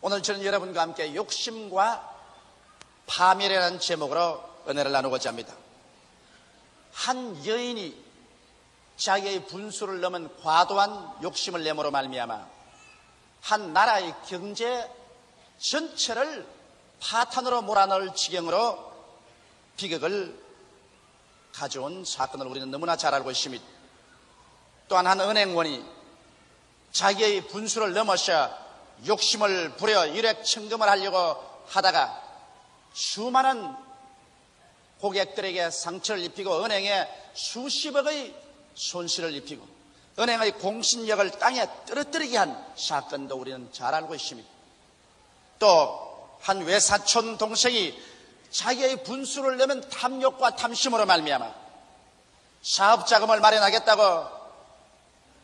오늘 저는 여러분과 함께 욕심과 파멸이라는 제목으로 은혜를 나누고자 합니다. 한 여인이 자기의 분수를 넘은 과도한 욕심을 내므로 말미암아 한 나라의 경제 전체를 파탄으로 몰아넣을 지경으로 비극을 가져온 사건을 우리는 너무나 잘 알고 있습니다. 또한 한 은행원이 자기의 분수를 넘어서 욕심을 부려 일확천금을 하려고 하다가 수많은 고객들에게 상처를 입히고 은행에 수십억의 손실을 입히고 은행의 공신력을 땅에 떨어뜨리게 한 사건도 우리는 잘 알고 있습니다. 또 한 외사촌 동생이 자기의 분수를 내면 탐욕과 탐심으로 말미암아 사업자금을 마련하겠다고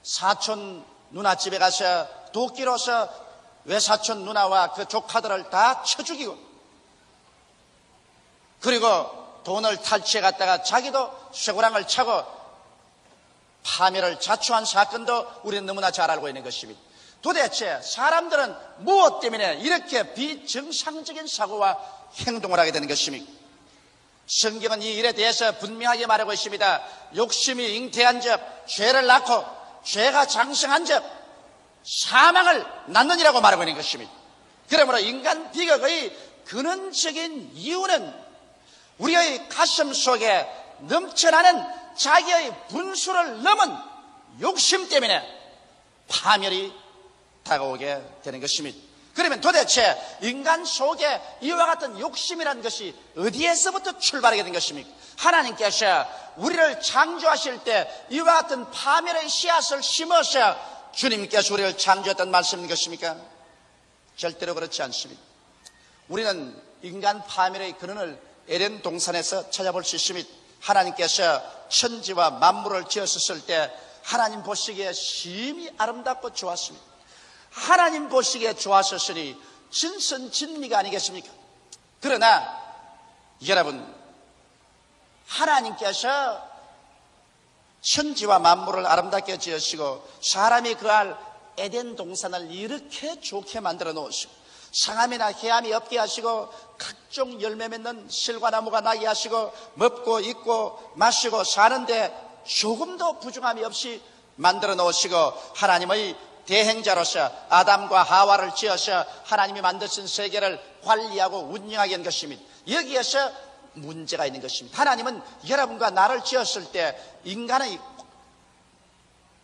사촌 누나 집에 가서 도끼로서 외사촌 누나와 그 조카들을 다 쳐 죽이고 그리고 돈을 탈취해 갔다가 자기도 쇠고랑을 차고 파멸을 자초한 사건도 우리는 너무나 잘 알고 있는 것입니다. 도대체 사람들은 무엇 때문에 이렇게 비정상적인 사고와 행동을 하게 되는 것입니까? 성경은 이 일에 대해서 분명하게 말하고 있습니다. 욕심이 잉태한 적, 죄를 낳고 죄가 장성한 적 사망을 낳느니라고 말하고 있는 것입니다. 그러므로 인간 비극의 근원적인 이유는 우리의 가슴 속에 넘쳐나는 자기의 분수를 넘은 욕심 때문에 파멸이 다가오게 되는 것입니다. 그러면 도대체 인간 속에 이와 같은 욕심이라는 것이 어디에서부터 출발하게 된 것입니까? 하나님께서 우리를 창조하실 때 이와 같은 파멸의 씨앗을 심어서 주님께서 우리를 창조했던 말씀인 것입니까? 절대로 그렇지 않습니다. 우리는 인간 파멸의 근원을 에덴 동산에서 찾아볼 수 있습니다. 하나님께서 천지와 만물을 지었을 때 하나님 보시기에 심히 아름답고 좋았습니다. 하나님 보시기에 좋았으니 진선진미가 아니겠습니까? 그러나 여러분, 하나님께서 천지와 만물을 아름답게 지으시고 사람이 거할 에덴 동산을 이렇게 좋게 만들어 놓으시고 상함이나 해함이 없게 하시고 각종 열매 맺는 실과나무가 나게 하시고 먹고 입고 마시고 사는데 조금도 부족함이 없이 만들어 놓으시고 하나님의 대행자로서 아담과 하와를 지어서 하나님이 만드신 세계를 관리하고 운영하게 한 것입니다. 여기에서 문제가 있는 것입니다. 하나님은 여러분과 나를 지었을 때 인간의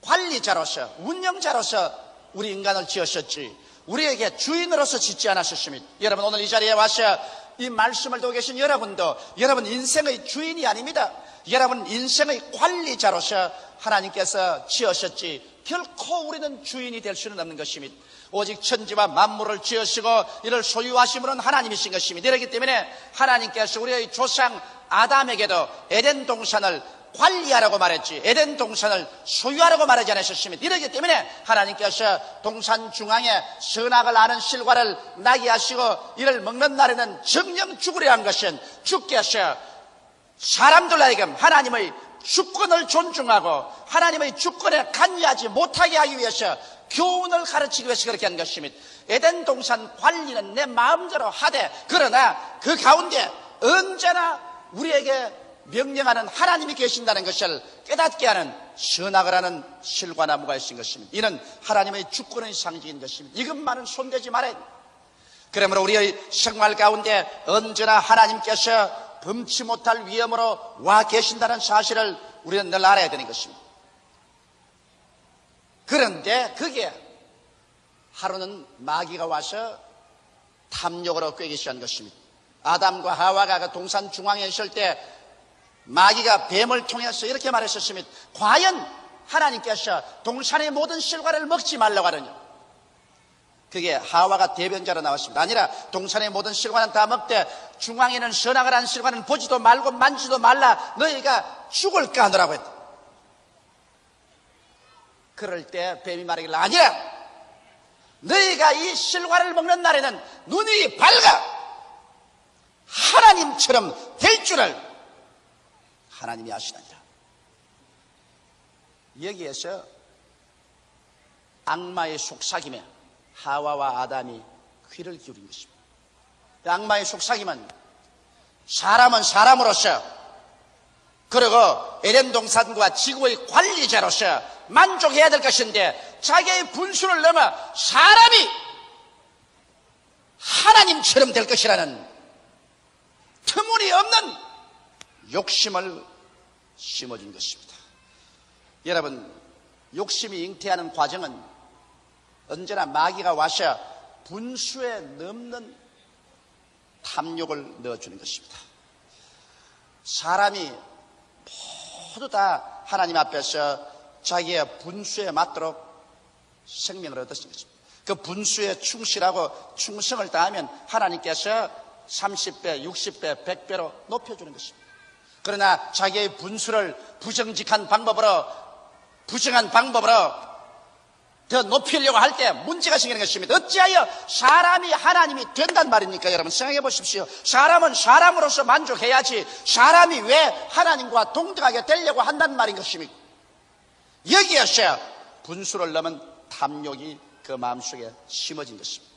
관리자로서 운영자로서 우리 인간을 지으셨지 우리에게 주인으로서 짓지 않았습니다. 여러분, 오늘 이 자리에 와서 이 말씀을 듣고 계신 여러분도 여러분 인생의 주인이 아닙니다. 여러분 인생의 관리자로서 하나님께서 지으셨지 결코 우리는 주인이 될 수는 없는 것입니다. 오직 천지와 만물을 지으시고 이를 소유하심으로는 하나님이신 것입니다. 그렇기 때문에 하나님께서 우리의 조상 아담에게도 에덴 동산을 관리하라고 말했지 에덴 동산을 소유하라고 말하지 않으셨습니다. 이렇기 때문에 하나님께서 동산 중앙에 선악을 아는 실과를 나게 하시고 이를 먹는 날에는 정령 죽으려 한 것은 주께서 사람들 하여금 하나님의 주권을 존중하고 하나님의 주권에 관여하지 못하게 하기 위해서 교훈을 가르치기 위해서 그렇게 한 것입니다. 에덴 동산 관리는 내 마음대로 하되 그러나 그 가운데 언제나 우리에게 명령하는 하나님이 계신다는 것을 깨닫게 하는 선악을 하는 실과나무가 있는 것입니다. 이는 하나님의 주권의 상징인 것입니다. 이것만은 손대지 말아야 됩니다. 그러므로 우리의 생활 가운데 언제나 하나님께서 범치 못할 위험으로 와 계신다는 사실을 우리는 늘 알아야 되는 것입니다. 그런데 그게 하루는 마귀가 와서 탐욕으로 꾀기 시작한 것입니다. 아담과 하와가 그 동산 중앙에 있을 때 마귀가 뱀을 통해서 이렇게 말했었습니다. 과연 하나님께서 동산의 모든 실과를 먹지 말라고 하느냐? 그게 하와가 대변자로 나왔습니다. 아니라 동산의 모든 실과는 다 먹되 중앙에는 선악을 한 실과는 보지도 말고 만지도 말라. 너희가 죽을까 하더라고 했다. 그럴 때 뱀이 말하길 아니라 너희가 이 실과를 먹는 날에는 눈이 밝아 하나님처럼 될 줄을 하나님이 아시느니라. 여기에서 악마의 속삭임에 하와와 아담이 귀를 기울인 것입니다. 악마의 속삭임은 사람은 사람으로서, 그리고 에덴 동산과 지구의 관리자로서 만족해야 될 것인데, 자기의 분수를 넘어 사람이 하나님처럼 될 것이라는 터무니없는 욕심을 심어준 것입니다. 여러분, 욕심이 잉태하는 과정은 언제나 마귀가 와서 분수에 넘는 탐욕을 넣어주는 것입니다. 사람이 모두 다 하나님 앞에서 자기의 분수에 맞도록 생명을 얻었습니다. 그 분수에 충실하고 충성을 다하면 하나님께서 30배, 60배, 100배로 높여주는 것입니다. 그러나 자기의 분수를 부정한 방법으로 더 높이려고 할 때 문제가 생기는 것입니다. 어찌하여 사람이 하나님이 된단 말입니까? 여러분 생각해 보십시오. 사람은 사람으로서 만족해야지 사람이 왜 하나님과 동등하게 되려고 한단 말인 것입니까? 여기에서 분수를 넘은 탐욕이 그 마음속에 심어진 것입니다.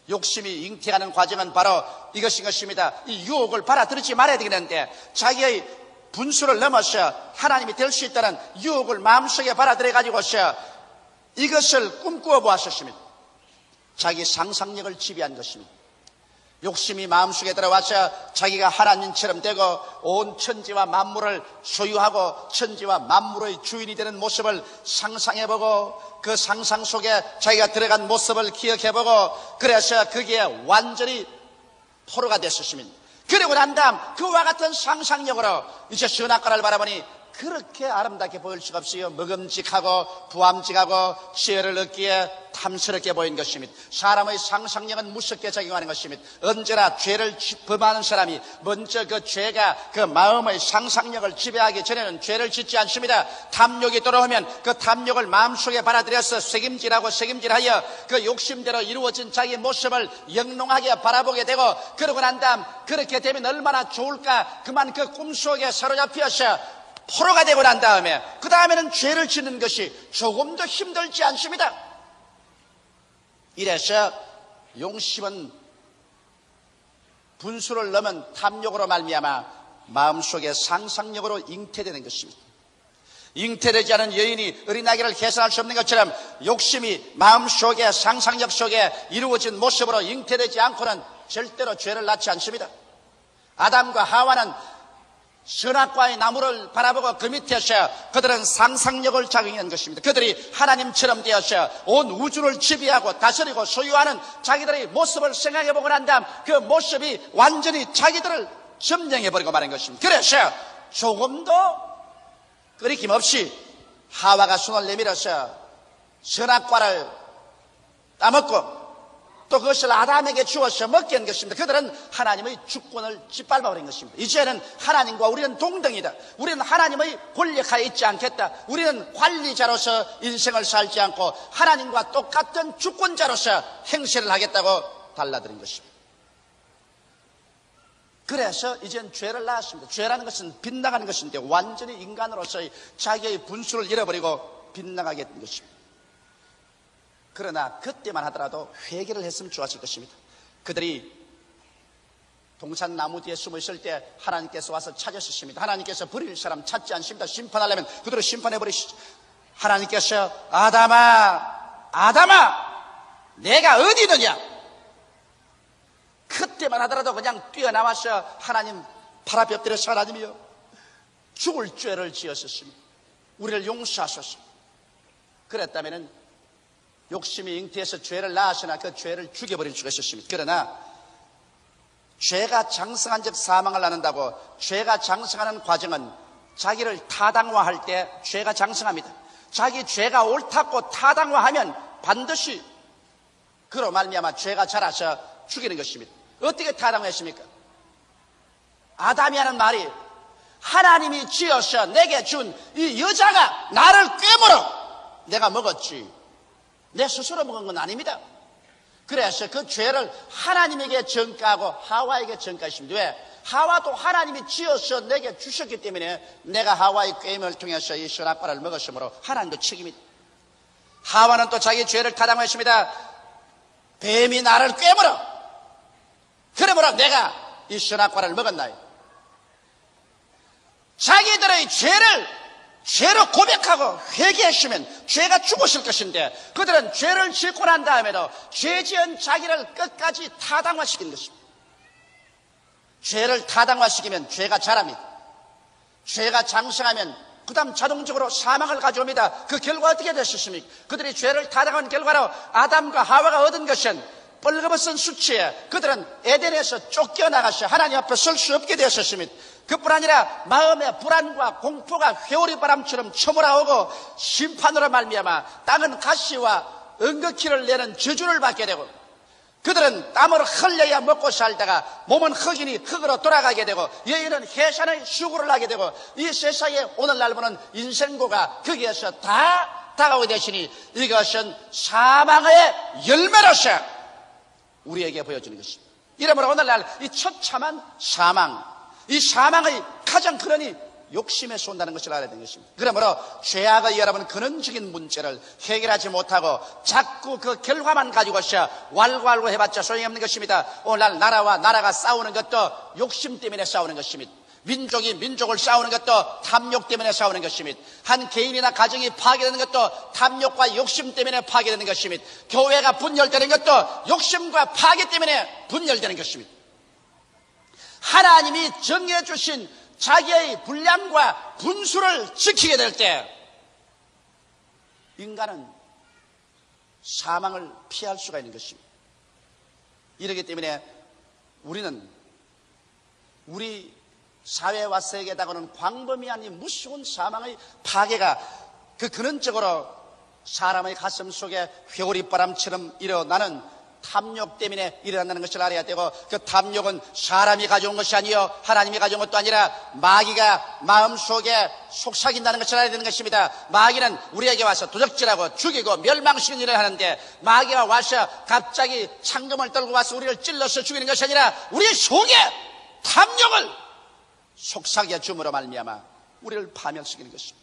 욕심이 잉태하는 과정은 바로 이것인 것입니다. 이 유혹을 받아들이지 말아야 되겠는데, 자기의 분수를 넘어서 하나님이 될 수 있다는 유혹을 마음속에 받아들여 가지고서 이것을 꿈꾸어 보았었습니다. 자기 상상력을 지배한 것입니다. 욕심이 마음속에 들어와서 자기가 하나님처럼 되고 온 천지와 만물을 소유하고 천지와 만물의 주인이 되는 모습을 상상해보고, 그 상상 속에 자기가 들어간 모습을 기억해보고, 그래서 거기에 완전히 포로가 됐었습니다. 그리고 난 다음 그와 같은 상상력으로 이제 선악과를 바라보니 그렇게 아름답게 보일 수가 없어요. 먹음직하고 부함직하고 지혜를 얻기에 탐스럽게 보인 것입니다. 사람의 상상력은 무섭게 작용하는 것입니다. 언제나 죄를 범하는 사람이 먼저 그 죄가 그 마음의 상상력을 지배하기 전에는 죄를 짓지 않습니다. 탐욕이 돌아오면 그 탐욕을 마음속에 받아들여서 책임질하여 그 욕심대로 이루어진 자기 모습을 영롱하게 바라보게 되고, 그러고 난 다음 그렇게 되면 얼마나 좋을까. 그만 그 꿈속에 사로잡혀서 포로가 되고 난 다음에 그 다음에는 죄를 짓는 것이 조금도 힘들지 않습니다. 이래서 용심은 분수를 넘은 탐욕으로 말미암아 마음속에 상상력으로 잉태되는 것입니다. 잉태되지 않은 여인이 어린아기를 계산할 수 없는 것처럼 욕심이 마음속에 상상력 속에 이루어진 모습으로 잉태되지 않고는 절대로 죄를 낳지 않습니다. 아담과 하와는 선악과의 나무를 바라보고 그 밑에서 그들은 상상력을 작용한 것입니다. 그들이 하나님처럼 되어서 온 우주를 지배하고 다스리고 소유하는 자기들의 모습을 생각해보고 난 다음 그 모습이 완전히 자기들을 점령해버리고 마는 것입니다. 그래서 조금도 끄리낌 없이 하와가 손을 내밀어서 선악과를 따먹고 또 그것을 아담에게 주어서 먹게 한 것입니다. 그들은 하나님의 주권을 짓밟아버린 것입니다. 이제는 하나님과 우리는 동등이다. 우리는 하나님의 권력하에 있지 않겠다. 우리는 관리자로서 인생을 살지 않고 하나님과 똑같은 주권자로서 행세를 하겠다고 달라드린 것입니다. 그래서 이젠 죄를 낳았습니다. 죄라는 것은 빗나가는 것인데 완전히 인간으로서의 자기의 분수를 잃어버리고 빗나가게 된 것입니다. 그러나 그때만 하더라도 회개를 했으면 좋았을 것입니다. 그들이 동산 나무 뒤에 숨어 있을 때 하나님께서 와서 찾으셨습니다. 하나님께서 버릴 사람 찾지 않습니다. 심판하려면 그들을 심판해 버리시죠. 하나님께서 아담아 내가 어디 있느냐. 그때만 하더라도 그냥 뛰어나와서 하나님 팔 앞에 엎드려서 하나님이여 죽을 죄를 지었었습니다. 우리를 용서하소서. 그랬다면 욕심이 잉태해서 죄를 낳았으나 그 죄를 죽여버릴 수가 있었습니다. 그러나 죄가 장성한 즉 사망을 낳는다고, 죄가 장성하는 과정은 자기를 타당화할 때 죄가 장성합니다. 자기 죄가 옳다고 타당화하면 반드시 그로 말미암아 죄가 자라서 죽이는 것입니다. 어떻게 타당화했습니까? 아담이 하는 말이 하나님이 지어서 내게 준 이 여자가 나를 꿰물어 내가 먹었지 내 스스로 먹은 건 아닙니다. 그래서 그 죄를 하나님에게 전가하고 하와에게 전가했습니다. 왜? 하와도 하나님이 지어서 내게 주셨기 때문에 내가 하와의 꾀임을 통해서 이 선악과를 먹었으므로 하나님도 책임이다. 하와는 또 자기 죄를 타당했습니다. 뱀이 나를 꿰물어. 그러므로 내가 이 선악과를 먹었나요? 자기들의 죄로 고백하고 회개했으면 죄가 죽었을 것인데 그들은 죄를 짓고 난 다음에도 죄 지은 자기를 끝까지 타당화시킨 것입니다. 죄를 타당화시키면 죄가 자랍니다. 죄가 장성하면 그 다음 자동적으로 사망을 가져옵니다. 그 결과 어떻게 됐습니까? 그들이 죄를 타당한 결과로 아담과 하와가 얻은 것은 뻘거벗은 수치에 그들은 에덴에서 쫓겨나가서 하나님 앞에 설 수 없게 되었습니다. 그뿐 아니라 마음의 불안과 공포가 회오리 바람처럼 쳐몰아오고 심판으로 말미암아 땅은 가시와 은거키를 내는 저주를 받게 되고 그들은 땀을 흘려야 먹고 살다가 몸은 흙이니 흙으로 돌아가게 되고 여인은 해산의 수고를 하게 되고 이 세상에 오늘날 보는 인생고가 거기에서 다 다가오게 되시니 이것은 사망의 열매로서 우리에게 보여주는 것입니다. 이러므로 오늘날 이 처참한 사망, 이 사망의 가장 큰 욕심에서 온다는 것을 알아야 되는 것입니다. 그러므로 죄악의 여러분 근원적인 문제를 해결하지 못하고 자꾸 그 결과만 가지고서 왈가왈부 해봤자 소용이 없는 것입니다. 오늘날 나라와 나라가 싸우는 것도 욕심 때문에 싸우는 것입니다. 민족이 민족을 싸우는 것도 탐욕 때문에 싸우는 것입니다. 한 개인이나 가정이 파괴되는 것도 탐욕과 욕심 때문에 파괴되는 것입니다. 교회가 분열되는 것도 욕심과 파괴 때문에 분열되는 것입니다. 하나님이 정해 주신 자기의 분량과 분수를 지키게 될 때 인간은 사망을 피할 수가 있는 것입니다. 이렇기 때문에 우리는 우리 사회와 세계에 다가오는 광범위한 이 무서운 사망의 파괴가 그 근원적으로 사람의 가슴 속에 회오리바람처럼 일어나는 탐욕 때문에 일어난다는 것을 알아야 되고 그 탐욕은 사람이 가져온 것이 아니요 하나님이 가져온 것도 아니라 마귀가 마음속에 속삭인다는 것을 알아야 되는 것입니다. 마귀는 우리에게 와서 도적질하고 죽이고 멸망시키는 일을 하는데 마귀가 와서 갑자기 창검을 들고 와서 우리를 찔러서 죽이는 것이 아니라 우리 속에 탐욕을 속삭여 줌으로 말미암아 우리를 파멸시키는 것입니다.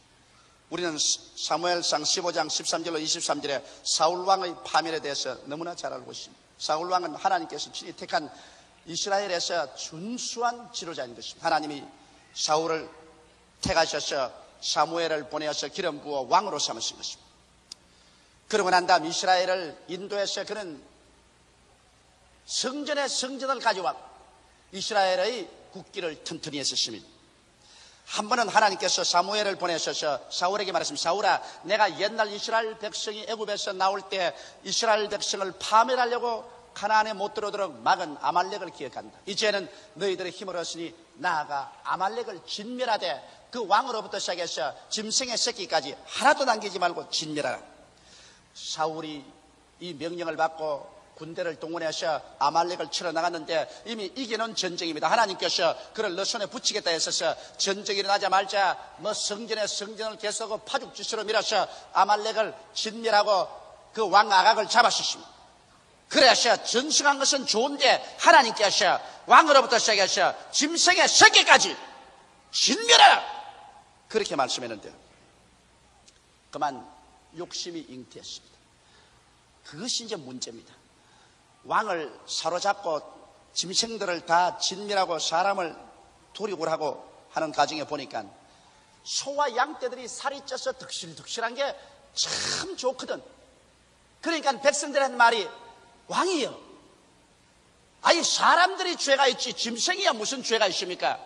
우리는 사무엘상 15장 13절로 23절에 사울왕의 파멸에 대해서 너무나 잘 알고 있습니다. 사울왕은 하나님께서 친히 택한 이스라엘에서 준수한 지도자인 것입니다. 하나님이 사울을 택하셔서 사무엘을 보내어서 기름 부어 왕으로 삼으신 것입니다. 그러고 난 다음 이스라엘을 인도해서 그는 성전의 성전을 가져왔고 이스라엘의 국기를 튼튼히 했었습니다. 한 번은 하나님께서 사무엘을 보내셔서 사울에게 말했습니다. 사울아, 내가 옛날 이스라엘 백성이 애굽에서 나올 때 이스라엘 백성을 파멸하려고 가나안에 못 들어오도록 막은 아말렉을 기억한다. 이제는 너희들의 힘을 얻으니 나아가 아말렉을 진멸하되 그 왕으로부터 시작해서 짐승의 새끼까지 하나도 남기지 말고 진멸하라. 사울이 이 명령을 받고 군대를 동원해서 아말렉을 치러 나갔는데 이미 이기는 전쟁입니다. 하나님께서 그를 너 손에 붙이겠다 했어서 전쟁이 일어나자마자 성전을 계속 파죽지수로 밀어서 아말렉을 진멸하고 그 왕 아각을 잡았습니다. 그래서 전승한 것은 좋은데 하나님께서 왕으로부터 시작해서 짐승의 새끼까지 진멸하라 그렇게 말씀했는데 그만 욕심이 잉태했습니다. 그것이 이제 문제입니다. 왕을 사로잡고 짐승들을 다 진멸하고 사람을 도륙을 하는 과정에 보니까 소와 양떼들이 살이 쪄서 득실득실한 게 참 좋거든. 그러니까 백성들의 말이 왕이요, 아니 사람들이 죄가 있지 짐승이야 무슨 죄가 있습니까?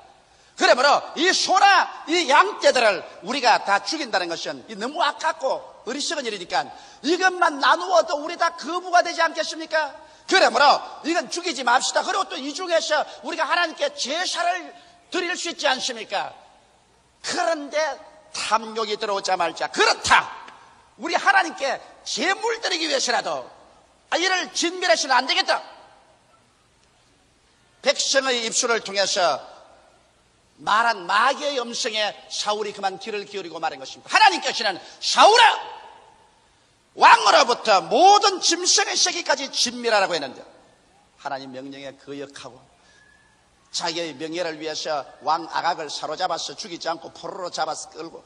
그러므로 이 소나 이 양떼들을 우리가 다 죽인다는 것은 너무 아깝고 어리석은 일이니까 이것만 나누어도 우리 다 거부가 되지 않겠습니까? 그러므로 이건 죽이지 맙시다. 그리고 또 이 중에서 우리가 하나님께 제사를 드릴 수 있지 않습니까? 그런데 탐욕이 들어오자마자 그렇다, 우리 하나님께 제물 드리기 위해서라도 이를 진멸해서는 안 되겠다. 백성의 입술을 통해서 말한 마귀의 음성에 사울이 그만 귀를 기울이고 말한 것입니다. 하나님께서는 사울아, 왕으로부터 모든 짐승의 새끼까지 진멸하라고 했는데 하나님 명령에 거역하고 자기의 명예를 위해서 왕 아각을 사로잡아서 죽이지 않고 포로로 잡아서 끌고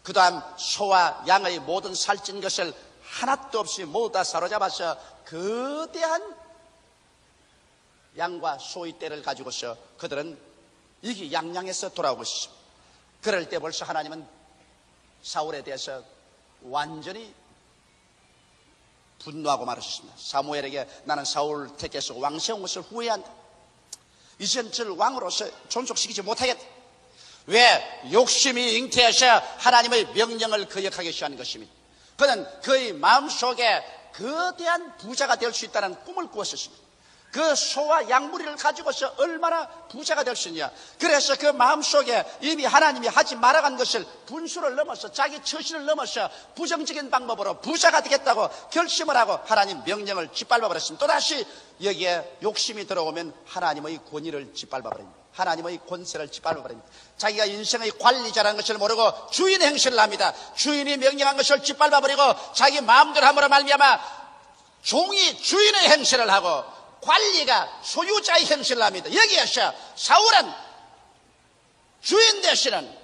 그 다음 소와 양의 모든 살찐 것을 하나도 없이 모두 다 사로잡아서 거대한 양과 소의 떼를 가지고서 그들은 이기 양양에서 돌아오고 있습니다. 그럴 때 벌써 하나님은 사울에 대해서 완전히 분노하고 말하셨습니다. 사무엘에게 나는 사울 택해서 왕 세운 것을 후회한다. 이젠 저를 왕으로서 존속시키지 못하겠다. 왜? 욕심이 잉태해서 하나님의 명령을 거역하기 시작하는 것입니다. 그는 그의 마음속에 거대한 부자가 될 수 있다는 꿈을 꾸었습니다. 그 소와 양무리를 가지고서 얼마나 부자가 될 수 있냐. 그래서 그 마음속에 이미 하나님이 하지 말아간 것을 분수를 넘어서 자기 처신을 넘어서 부정적인 방법으로 부자가 되겠다고 결심을 하고 하나님 명령을 짓밟아 버렸습니다. 또다시 여기에 욕심이 들어오면 하나님의 권위를 짓밟아 버립니다. 하나님의 권세를 짓밟아 버립니다. 자기가 인생의 관리자라는 것을 모르고 주인의 행실을 합니다. 주인이 명령한 것을 짓밟아 버리고 자기 마음대로 함으로 말미암아 종이 주인의 행실을 하고 관리가 소유자의 행실을 합니다. 여기에서 사울은 주인 되시는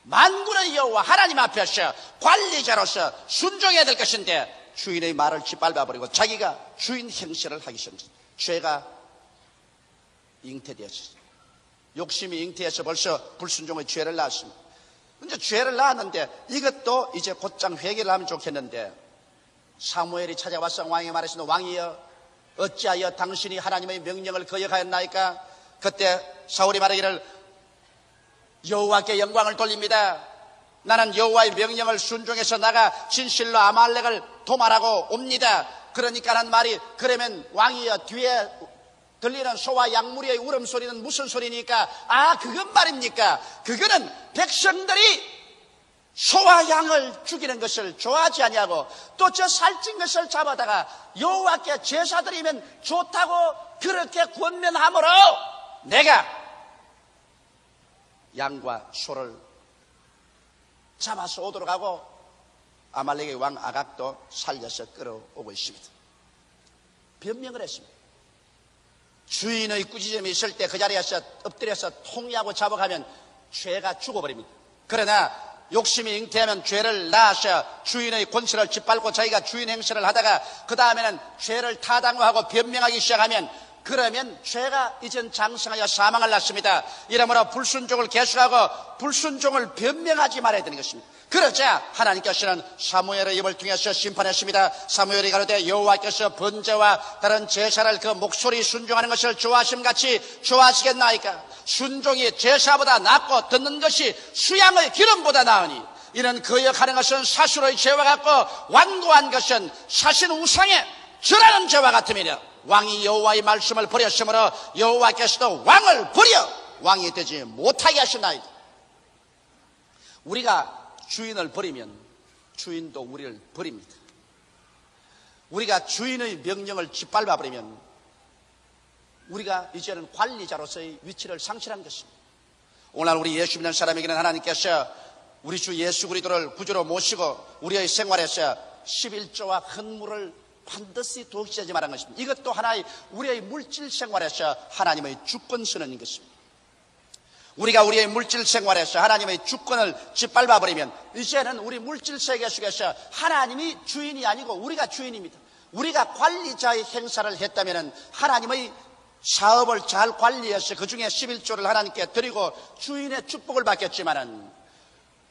만군의 여호와 하나님 앞에서 관리자로서 순종해야 될 것인데 주인의 말을 짓밟아버리고 자기가 주인 행실을 하기 시작합니다. 죄가 잉태되었습니다. 욕심이 잉태해서 벌써 불순종의 죄를 낳았습니다. 근데 죄를 낳았는데 이것도 이제 곧장 회개를 하면 좋겠는데 사무엘이 찾아와서 왕에게 말하시는 왕이여 어찌하여 당신이 하나님의 명령을 거역하였나이까? 그때 사울이 말하기를 여호와께 영광을 돌립니다. 나는 여호와의 명령을 순종해서 나가 진실로 아말렉을 도말하고 옵니다. 그러니까 한 말이 그러면 왕이여 뒤에 들리는 소와 양무리의 울음소리는 무슨 소리니까? 아 그건 말입니까? 그거는 백성들이 소와 양을 죽이는 것을 좋아하지 아니하고 또 저 살찐 것을 잡아다가 여호와께 제사 드리면 좋다고 그렇게 권면하므로 내가 양과 소를 잡아서 오도록 하고 아말렉의 왕 아각도 살려서 끌어오고 있습니다. 변명을 했습니다. 주인의 꾸짖음이 있을 때 그 자리에서 엎드려서 통이하고 잡아가면 죄가 죽어버립니다. 그러나 욕심이 잉태하면 죄를 낳아서 주인의 권세를 짓밟고 자기가 주인 행세를 하다가 그 다음에는 죄를 타당화하고 변명하기 시작하면 그러면 죄가 이젠 장성하여 사망을 낳습니다. 이러므로 불순종을 계속하고 불순종을 변명하지 말아야 되는 것입니다. 그러자 하나님께서는 사무엘의 입을 통해서 심판했습니다. 사무엘이 가로되 여호와께서 번제와 다른 제사를 그 목소리 순종하는 것을 좋아하심같이 좋아하시겠나이까? 순종이 제사보다 낫고 듣는 것이 수양의 기름보다 나으니 이는 거역하는 것은 사수로의 죄와 같고 완고한 것은 사신 우상의 절하는 죄와 같음이라. 왕이 여호와의 말씀을 버렸으므로 여호와께서도 왕을 버려 왕이 되지 못하게 하시나이다. 우리가 주인을 버리면 주인도 우리를 버립니다. 우리가 주인의 명령을 짓밟아 버리면 우리가 이제는 관리자로서의 위치를 상실한 것입니다. 오늘 우리 예수 믿는 사람에게는 하나님께서 우리 주 예수 그리스도를 구주로 모시고 우리의 생활에서 11조와 헌물을 반드시 도시하지 말라는 것입니다. 이것도 하나의 우리의 물질 생활에서 하나님의 주권 선언인 것입니다. 우리가 우리의 물질 생활에서 하나님의 주권을 짓밟아 버리면 이제는 우리 물질 세계 속에서 하나님이 주인이 아니고 우리가 주인입니다. 우리가 관리자의 행사를 했다면 하나님의 사업을 잘 관리해서 그 중에 11조를 하나님께 드리고 주인의 축복을 받겠지만은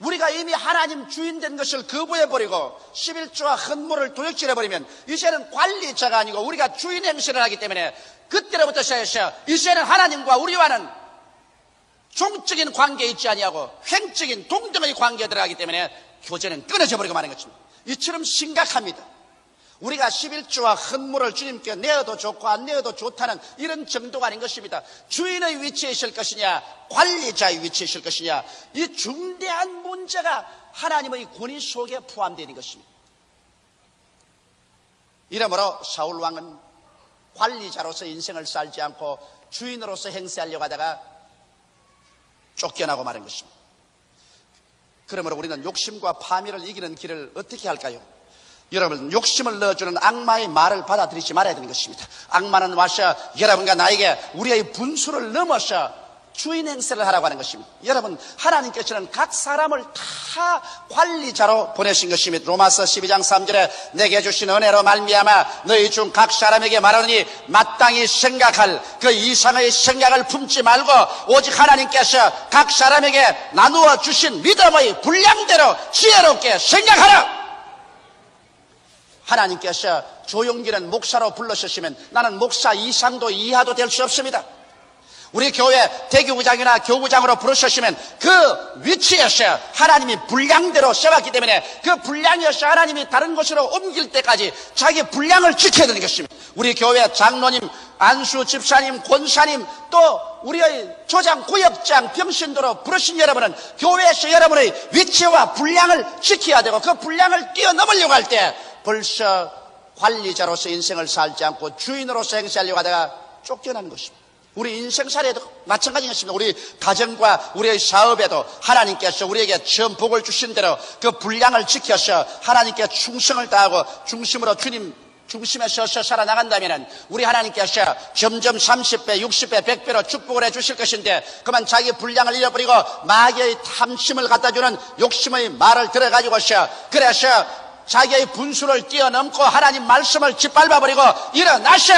우리가 이미 하나님 주인 된 것을 거부해버리고 11조와 헌물을 도둑질해버리면 이제는 관리자가 아니고 우리가 주인 행세를 하기 때문에 그때로부터 시작해서 이제는 하나님과 우리와는 종적인 관계에 있지 아니하고 횡적인 동등의 관계에 들어가기 때문에 교제는 끊어져 버리고 마는 것입니다. 이처럼 심각합니다. 우리가 11조와 헌물을 주님께 내어도 좋고 안 내어도 좋다는 이런 정도가 아닌 것입니다. 주인의 위치에 있을 것이냐 관리자의 위치에 있을 것이냐 이 중대한 문제가 하나님의 권위 속에 포함되어 있는 것입니다. 이러므로 사울 왕은 관리자로서 인생을 살지 않고 주인으로서 행세하려고 하다가 쫓겨나고 마는 것입니다. 그러므로 우리는 욕심과 파멸을 이기는 길을 어떻게 할까요? 여러분, 욕심을 넣어주는 악마의 말을 받아들이지 말아야 되는 것입니다. 악마는 와서 여러분과 나에게 우리의 분수를 넘어서 주인 행세를 하라고 하는 것입니다. 여러분, 하나님께서는 각 사람을 다 관리자로 보내신 것입니다. 로마서 12장 3절에 내게 주신 은혜로 말미암아 너희 중 각 사람에게 말하니 마땅히 생각할 그 이상의 생각을 품지 말고 오직 하나님께서 각 사람에게 나누어 주신 믿음의 분량대로 지혜롭게 생각하라. 하나님께서 조용기는 목사로 불러주시면 나는 목사 이상도 이하도 될 수 없습니다. 우리 교회 대교구장이나 교구장으로 부르셨으면 그 위치에서 하나님이 분량대로 세웠기 때문에 그 분량에서 하나님이 다른 곳으로 옮길 때까지 자기 분량을 지켜야 되는 것입니다. 우리 교회 장로님, 안수 집사님, 권사님, 또 우리의 조장, 구역장, 병신도로 부르신 여러분은 교회에서 여러분의 위치와 분량을 지켜야 되고 그 분량을 뛰어넘으려고 할 때 벌써 관리자로서 인생을 살지 않고 주인으로서 행세하려고 하다가 쫓겨나는 것입니다. 우리 인생살이에도 마찬가지인 것입니다. 우리 가정과 우리의 사업에도 하나님께서 우리에게 처음 복을 주신 대로 그 분량을 지켜서 하나님께 충성을 다하고 중심으로 주님 중심에 서서 살아나간다면 우리 하나님께서 점점 30배, 60배, 100배로 축복을 해주실 것인데 그만 자기 분량을 잃어버리고 마귀의 탐심을 갖다주는 욕심의 말을 들어가지고서 그래서 자기의 분수를 뛰어넘고 하나님 말씀을 짓밟아버리고 일어나셔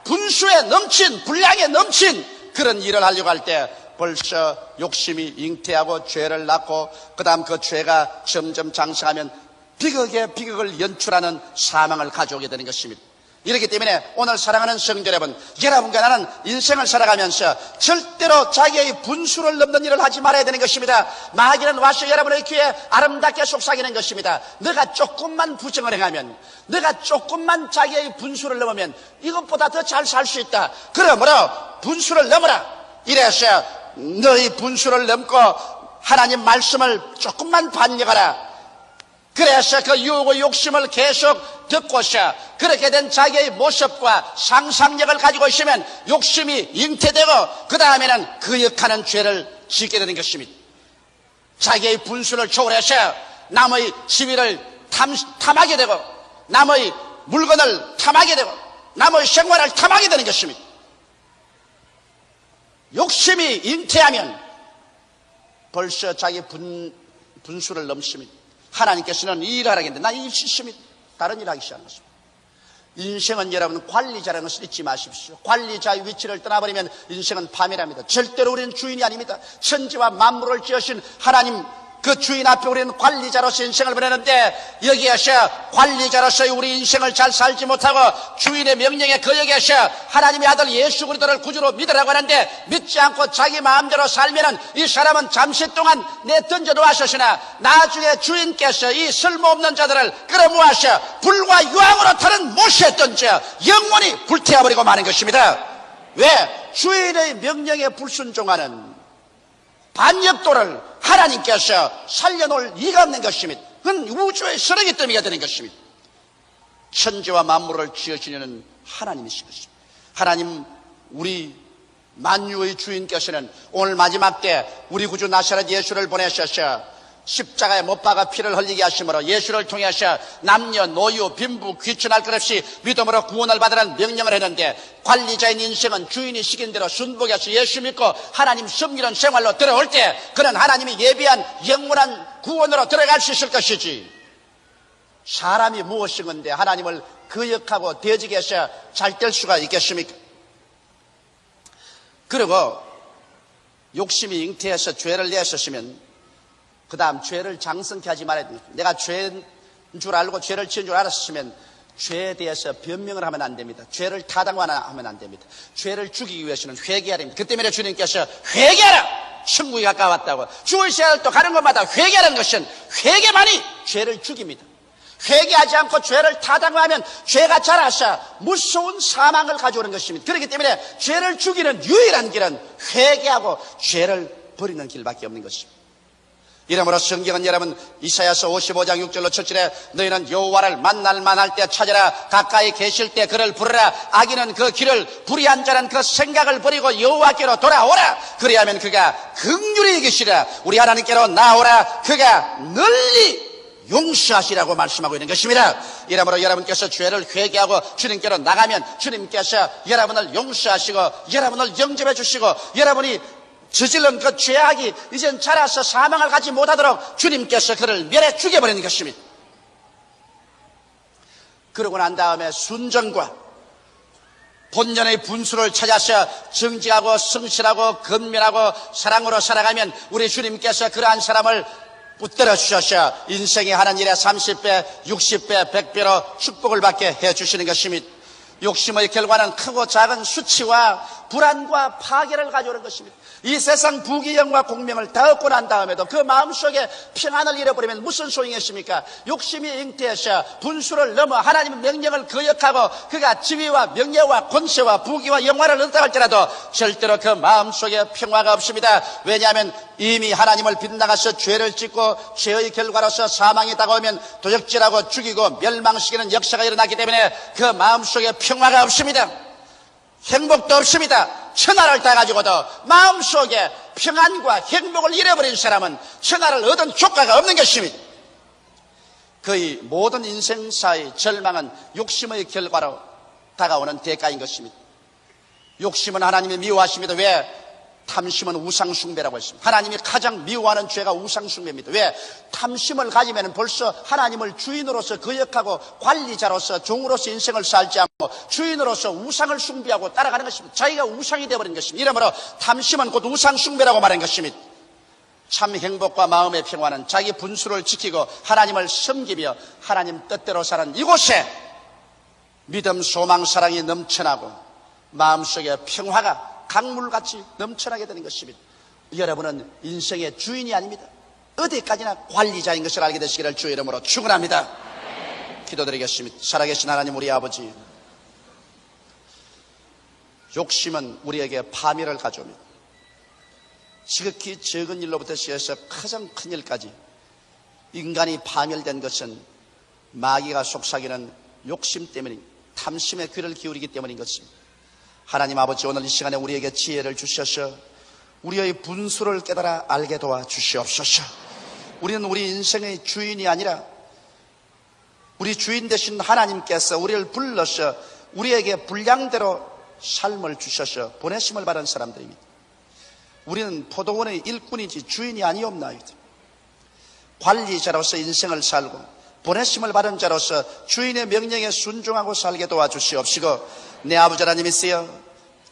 분수에 넘친 분량에 넘친 그런 일을 하려고 할 때 벌써 욕심이 잉태하고 죄를 낳고 그 다음 그 죄가 점점 장성하면 비극에 비극을 연출하는 사망을 가져오게 되는 것입니다. 이렇기 때문에 오늘 사랑하는 성도 여러분, 여러분과 나는 인생을 살아가면서 절대로 자기의 분수를 넘는 일을 하지 말아야 되는 것입니다. 마귀는 와서 여러분의 귀에 아름답게 속삭이는 것입니다. 너가 조금만 부정을 행하면, 너가 조금만 자기의 분수를 넘으면 이것보다 더 잘 살 수 있다. 그러므로 분수를 넘어라. 이래서 너희 분수를 넘고 하나님 말씀을 조금만 반역하라. 그래서 그 유혹의 욕심을 계속 듣고서 그렇게 된 자기의 모습과 상상력을 가지고 있으면 욕심이 잉태되고 그 다음에는 그 역하는 죄를 짓게 되는 것입니다. 자기의 분수를 초월해서 남의 지위를 탐하게 되고 남의 물건을 탐하게 되고 남의 생활을 탐하게 되는 것입니다. 욕심이 잉태하면 벌써 자기 분수를 넘습니다. 하나님께서는 이 일을 하라겠는데 나 이 실심이 다른 일을 하기 시작하는 것입니다. 인생은 여러분 관리자라는 것을 잊지 마십시오. 관리자의 위치를 떠나버리면 인생은 파멸합니다. 절대로 우리는 주인이 아닙니다. 천지와 만물을 지으신 하나님 그 주인 앞에 우리는 관리자로서 인생을 보내는데 여기에서 관리자로서 우리 인생을 잘 살지 못하고 주인의 명령에 거역해서 하나님의 아들 예수 그리스도를 구주로 믿으라고 하는데 믿지 않고 자기 마음대로 살면은 이 사람은 잠시 동안 내던져 놓았으나 나중에 주인께서 이 쓸모없는 자들을 끌어모아서 불과 유황으로 타는 못에 던져 영원히 불태워버리고 마는 것입니다. 왜? 주인의 명령에 불순종하는 반역도를 하나님께서 살려놓을 이가 없는 것입니다. 그건 우주의 쓰레기 더미가 되는 것입니다. 천지와 만물을 지으시는 하나님이신 것입니다. 하나님 우리 만유의 주인께서는 오늘 마지막 때 우리 구주 나사렛 예수를 보내셔서 십자가에 못 박아 피를 흘리게 하심으로 예수를 통해서 남녀, 노유, 빈부, 귀천할 것 없이 믿음으로 구원을 받으라는 명령을 했는데 관리자인 인생은 주인이 시킨 대로 순복해서 예수 믿고 하나님 섬기는 생활로 들어올 때 그는 하나님이 예비한 영원한 구원으로 들어갈 수 있을 것이지 사람이 무엇인 건데 하나님을 거역하고 대적에 해서 잘 될 수가 있겠습니까? 그리고 욕심이 잉태해서 죄를 내었으면 그 다음 죄를 장성케 하지 말아야 됩니다. 내가 죄인 줄 알고 죄를 지은 줄 알았으면 죄에 대해서 변명을 하면 안 됩니다. 죄를 타당화하면 안 됩니다. 죄를 죽이기 위해서는 회개해야 됩니다. 그 때문에 주님께서 회개하라! 천국이 가까웠다고 죽을 시간을 또 가는 것마다 회개하는 것은 회개만이 죄를 죽입니다. 회개하지 않고 죄를 타당화하면 죄가 자라서 무서운 사망을 가져오는 것입니다. 그렇기 때문에 죄를 죽이는 유일한 길은 회개하고 죄를 버리는 길밖에 없는 것입니다. 이러므로 성경은 여러분 이사야서 55장 6절로 7절에 너희는 여호와를 만날 만할 때 찾아라 가까이 계실 때 그를 부르라 악인은 그 길을 불의한 자는 그 생각을 버리고 여호와께로 돌아오라 그리하면 그가 긍휼히 여기시라 우리 하나님께로 나오라 그가 널리 용서하시라고 말씀하고 있는 것입니다. 이러므로 여러분께서 죄를 회개하고 주님께로 나가면 주님께서 여러분을 용서하시고 여러분을 영접해 주시고 여러분이 저질른 그 죄악이 이젠 자라서 사망을 가지 못하도록 주님께서 그를 멸해 죽여버리는 것입니다. 그러고 난 다음에 순전과 본연의 분수를 찾아서 정직하고 성실하고 근면하고 사랑으로 살아가면 우리 주님께서 그러한 사람을 붙들어 주셔서 인생이 하는 일에 30배, 60배, 100배로 축복을 받게 해주시는 것입니다. 욕심의 결과는 크고 작은 수치와 불안과 파괴를 가져오는 것입니다. 이 세상 부귀영과 공명을 다 얻고 난 다음에도 그 마음속에 평안을 잃어버리면 무슨 소용이겠습니까? 욕심이 잉태해서 분수를 넘어 하나님의 명령을 거역하고 그가 지위와 명예와 권세와 부귀와 영화를 얻다 할지라도 절대로 그 마음속에 평화가 없습니다. 왜냐하면 이미 하나님을 빗나가서 죄를 짓고 죄의 결과로서 사망이 다가오면 도적질하고 죽이고 멸망시키는 역사가 일어나기 때문에 그 마음속에 평화가 없습니다. 행복도 없습니다. 천하를 다 가지고도 마음속에 평안과 행복을 잃어버린 사람은 천하를 얻은 조과가 없는 것입니다. 그의 모든 인생사의 절망은 욕심의 결과로 다가오는 대가인 것입니다. 욕심은 하나님이 미워하십니다. 왜? 탐심은 우상숭배라고 했습니다. 하나님이 가장 미워하는 죄가 우상숭배입니다. 왜? 탐심을 가지면 벌써 하나님을 주인으로서 거역하고 관리자로서 종으로서 인생을 살지 않고 주인으로서 우상을 숭배하고 따라가는 것입니다. 자기가 우상이 되어버린 것입니다. 이러므로 탐심은 곧 우상숭배라고 말한 것입니다. 참 행복과 마음의 평화는 자기 분수를 지키고 하나님을 섬기며 하나님 뜻대로 사는 이곳에 믿음, 소망, 사랑이 넘쳐나고 마음속에 평화가 강물같이 넘쳐나게 되는 것입니다. 여러분은 인생의 주인이 아닙니다. 어디까지나 관리자인 것을 알게 되시기를 주의 이름으로 축원합니다. 기도드리겠습니다. 살아계신 하나님 우리 아버지, 욕심은 우리에게 파멸을 가져옵니다. 지극히 적은 일로부터 시작해서 가장 큰 일까지 인간이 파멸된 것은 마귀가 속삭이는 욕심 때문입니다. 탐심의 귀를 기울이기 때문인 것입니다. 하나님 아버지, 오늘 이 시간에 우리에게 지혜를 주셔서 우리의 분수를 깨달아 알게 도와주시옵소서. 우리는 우리 인생의 주인이 아니라 우리 주인 되신 하나님께서 우리를 불러서 우리에게 분량대로 삶을 주셔서 보내심을 받은 사람들입니다. 우리는 포도원의 일꾼이지 주인이 아니옵나이다. 관리자로서 인생을 살고 보내심을 받은 자로서 주인의 명령에 순종하고 살게 도와주시옵시고, 내 아버지 하나님이시여,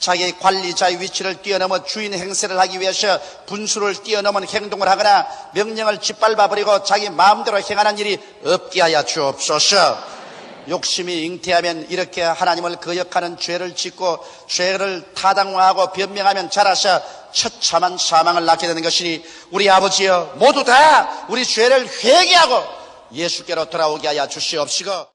자기의 관리자의 위치를 뛰어넘어 주인 행세를 하기 위해서 분수를 뛰어넘은 행동을 하거나 명령을 짓밟아버리고 자기 마음대로 행하는 일이 없게 하여 주옵소서. 욕심이 잉태하면 이렇게 하나님을 거역하는 죄를 짓고 죄를 타당화하고 변명하면 자라서 처참한 사망을 낳게 되는 것이니, 우리 아버지여, 모두 다 우리 죄를 회개하고 예수께로 돌아오게 하여 주시옵시고,